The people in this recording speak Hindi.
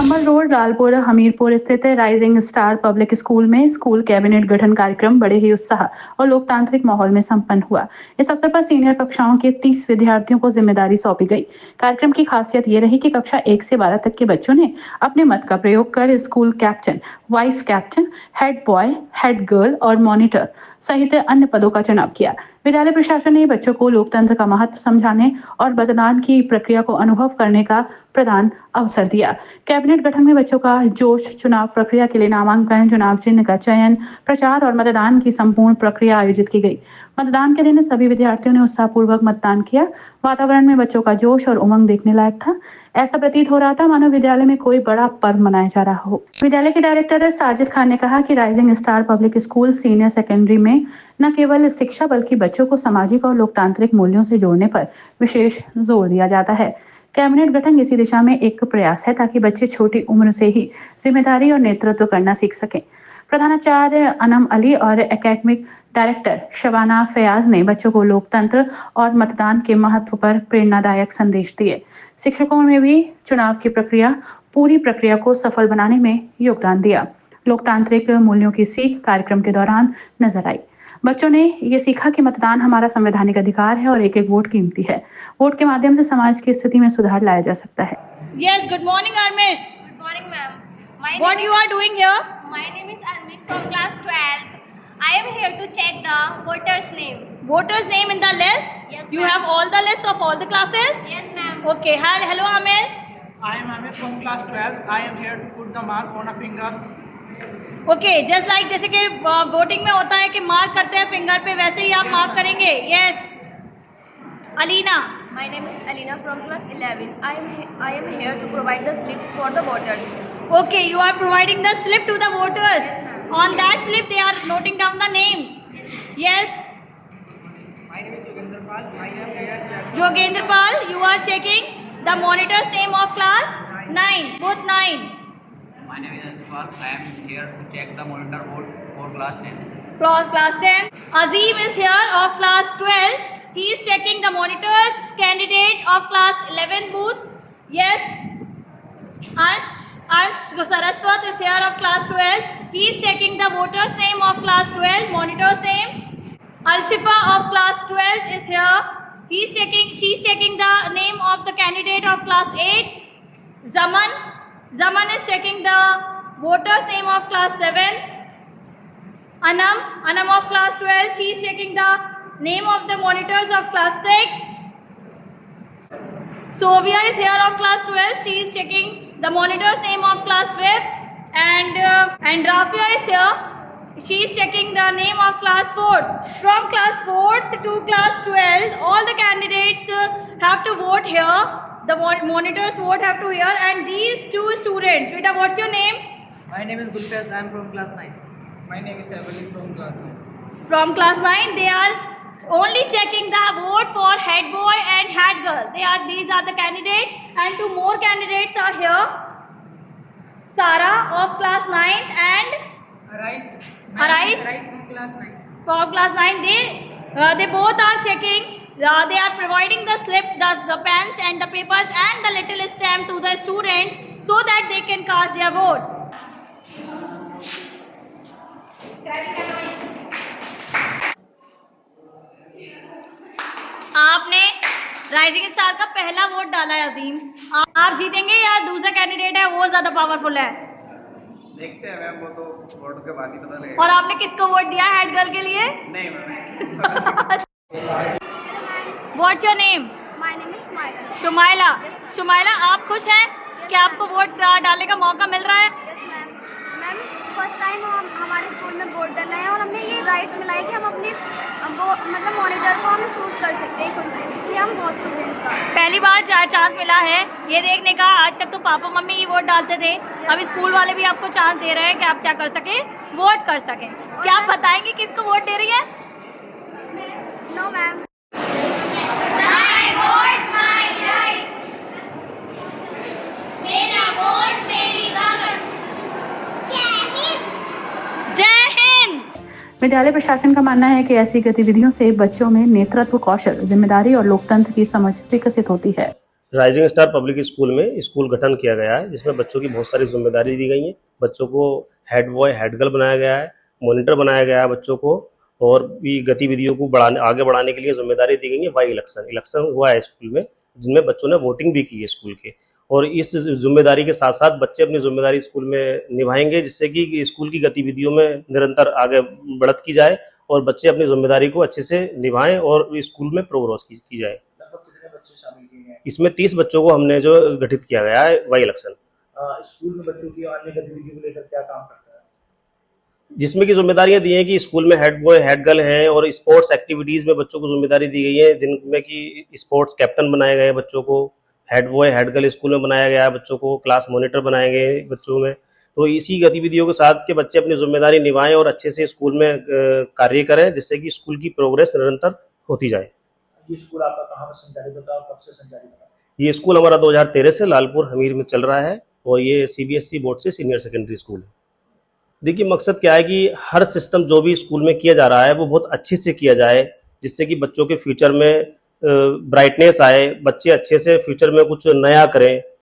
संभल रोड लालपुर हमीरपुर स्थित राइजिंग स्टार पब्लिक स्कूल में स्कूल कैबिनेट गठन कार्यक्रम बड़े ही उत्साह और लोकतांत्रिक माहौल में संपन्न हुआ। इस अवसर पर सीनियर कक्षाओं के 30 विद्यार्थियों को जिम्मेदारी सौंपी गई। कार्यक्रम की खासियत ये रही कि कक्षा 1 से 12 तक के बच्चों ने अपने मत का प्रयोग कर school captain, vice captain, head boy, head girl और मॉनिटर सहित अन्य पदों का चुनाव किया। विद्यालय प्रशासन ने बच्चों को लोकतंत्र का महत्व समझाने और मतदान की प्रक्रिया को अनुभव करने का प्रदान अवसर दिया। कैबिनेट गठन में बच्चों का जोश, चुनाव प्रक्रिया के लिए नामांकन, चुनाव चिन्ह का चयन, प्रचार और मतदान की संपूर्ण प्रक्रिया आयोजित की गई। मतदान के दिन सभी विद्यार्थियों ने उत्साहपूर्वक मतदान किया। वातावरण में बच्चों का जोश और उमंग देखने लायक था। ऐसा प्रतीत हो रहा था मानो विद्यालय में कोई बड़ा पर्व मनाया जा रहा हो। विद्यालय के डायरेक्टर साजिद खान ने कहा कि rising star public school senior secondary में न केवल शिक्षा बल्कि बच्चों को सामाजिक और लोकतांत्रिक मूल्यों से जोड़ने पर विशेष जोर दिया जाता है। कैबिनेट गठन इसी दिशा में एक प्रयास है ताकि बच्चे छोटी उम्र से ही जिम्मेदारी और नेतृत्व करना सीख सकें। प्रधानाचार्य अनम अली और एकेडमिक डायरेक्टर शबाना फयाज ने बच्चों को लोकतंत्र और मतदान के महत्व पर प्रेरणादायक संदेश दिए। शिक्षकों ने भी चुनाव की पूरी प्रक्रिया को सफल बनाने में योगदान दिया। लोकतांत्रिक मूल्यों की सीख कार्यक्रम के दौरान नजर आई। बच्चों ने ये सीखा कि मतदान हमारा संवैधानिक अधिकार है और एक एक वोट कीमती है। वोट के माध्यम से समाज की स्थिति में सुधार लाया जा सकता है। Yes, good morning, Armish. Good morning, ma'am. What you are doing here? My name is Armish from class 12. I am here to check the voter's name. Voters' name in the list? Yes, You ma'am. have all the list of all the classes? Yes, ma'am. Okay. Hello, Amir. I am Amit from class 12. I am here to put the mark on our fingers. Okay, just like जैसे कि वोटिंग में होता है कि मार्क करते हैं फिंगर पे, वैसे ही आप मार्क करेंगे। Yes. Alina. My name is Alina from class 11. I am here to provide the slips for the voters. Okay, you are providing the slip to the voters. Yes, ma'am. On that slip, they are noting down the names. Yes. My name is Yogendra Pal. I am here to Yogendra Pal, you are checking the monitor's name of class 9. Both 9. My name is Anshpal. I am here to check the monitor vote for class 10. Class 10. Azim is here of class 12. He is checking the monitor's candidate of class 11 booth. Yes. Ansh Saraswat is here of class 12. He is checking the voter's name of class 12, monitor's name. Al-Shifa of class 12 is here. She's checking the name of the candidate of class 8. Zaman is checking the voter's name of class 7. Anam of class 12, she is checking the name of the monitors of class 6. Sovia is here of class 12, she is checking the monitor's name of class 5. And Rafia is here, she is checking the name of class 4. From class 4th to class 12, all the candidates have to vote here. The monitors vote have to here, and these two students. Beta, what's your name? My name is Gulfaz. I am from class 9. My name is Evelyn from class 9. From class 9, they are only checking the vote for head boy and head girl. These are the candidates, and two more candidates are here. Sara of class 9 and Arise. Arise from class 9. from class 9. They both are checking. They are providing the slip, the pens and the papers and the little stamp to the students so that they can cast their vote. आपने राइजिंग स्टार का पहला वोट डाला है अजीम। आप जीतेंगे या दूसरा कैंडिडेट है वो ज्यादा पावरफुल है? देखते हैं मैम, वो तो वोट के बाद ही पता लगेगा। और आपने किसको वोट दिया हेड गर्ल के लिए? नहीं ma'am. What's your name? My name is Smaila. Shumaila. Shumaila, आप खुश हैं कि आपको वोट डालने का मौका मिल रहा है? Yes, ma'am. Ma'am, first time हमारे स्कूल में वोट डालना है और हमें ये राइट्स मिला है कि हम अपने मतलब मॉनिटर को हम चूज कर सकते हैं खुद से, इसलिए हम बहुत खुश हैं इसका। पहली बार चांस मिला है ये देखने का। आज तक तो पापा मम्मी ही वोट डालते थे, अब स्कूल वाले भी आपको चांस दे रहे हैं कि आप क्या कर सकें, वोट कर सकें। क्या आप बताएंगे किसको वोट दे रही है? No ma'am. जय हिंद। विद्यालय प्रशासन का मानना है कि ऐसी गतिविधियों से बच्चों में नेतृत्व कौशल, जिम्मेदारी और लोकतंत्र की समझ विकसित होती है। राइजिंग स्टार पब्लिक स्कूल में स्कूल गठन किया गया है, जिसमें बच्चों की बहुत सारी जिम्मेदारी दी गई है। बच्चों को हेड बॉय हेड गर्ल बनाया गया है, मॉनिटर बनाया गया है बच्चों को, और भी गतिविधियों को आगे बढ़ाने के लिए जिम्मेदारी दी गई है। वाई इलेक्शन हुआ है स्कूल में, जिनमें बच्चों ने वोटिंग भी की है स्कूल के, और इस जिम्मेदारी के साथ साथ बच्चे अपनी जिम्मेदारी स्कूल में निभाएंगे, जिससे कि स्कूल की गतिविधियों में निरंतर आगे बढ़त की जाए और बच्चे अपनी जिम्मेदारी को अच्छे से निभाएं और स्कूल में प्रोग्रेस की जाए। इसमें 30 बच्चों को हमने जो गठित किया गया है वाई इलेक्शन। स्कूल में बच्चों की अन्य गतिविधियों को लेकर क्या काम करता है? जिसमें की जिम्मेदारियां दी हैं कि स्कूल में हेड बॉय हेड गर्ल हैं, और स्पोर्ट्स एक्टिविटीज में बच्चों को जिम्मेदारी दी गई है, जिनमें कि स्पोर्ट्स कैप्टन बनाए गए बच्चों को, head boy head girl school में बनाया गया है बच्चों को, क्लास मॉनिटर बनाए गए बच्चों में। तो इसी गतिविधियों के साथ के बच्चे अपनी जिम्मेदारी निभाएं और अच्छे से स्कूल में कार्य करें, जिससे कि स्कूल की प्रोग्रेस निरंतर होती जाए। ये स्कूल आपका कहाँ से संचालित होता है और कब से संचालित होता है? ये स्कूल हमारा 2013 से लालपुर हमीर में चल रहा है, और ये सीबीएसई बोर्ड से सीनियर सेकेंडरी स्कूल है। देखिए, मकसद क्या है कि हर सिस्टम जो भी स्कूल में किया जा रहा है वो बहुत अच्छे से किया जाए, जिससे कि बच्चों के फ्यूचर में ब्राइटनेस आए, बच्चे अच्छे से फ्यूचर में कुछ नया करें।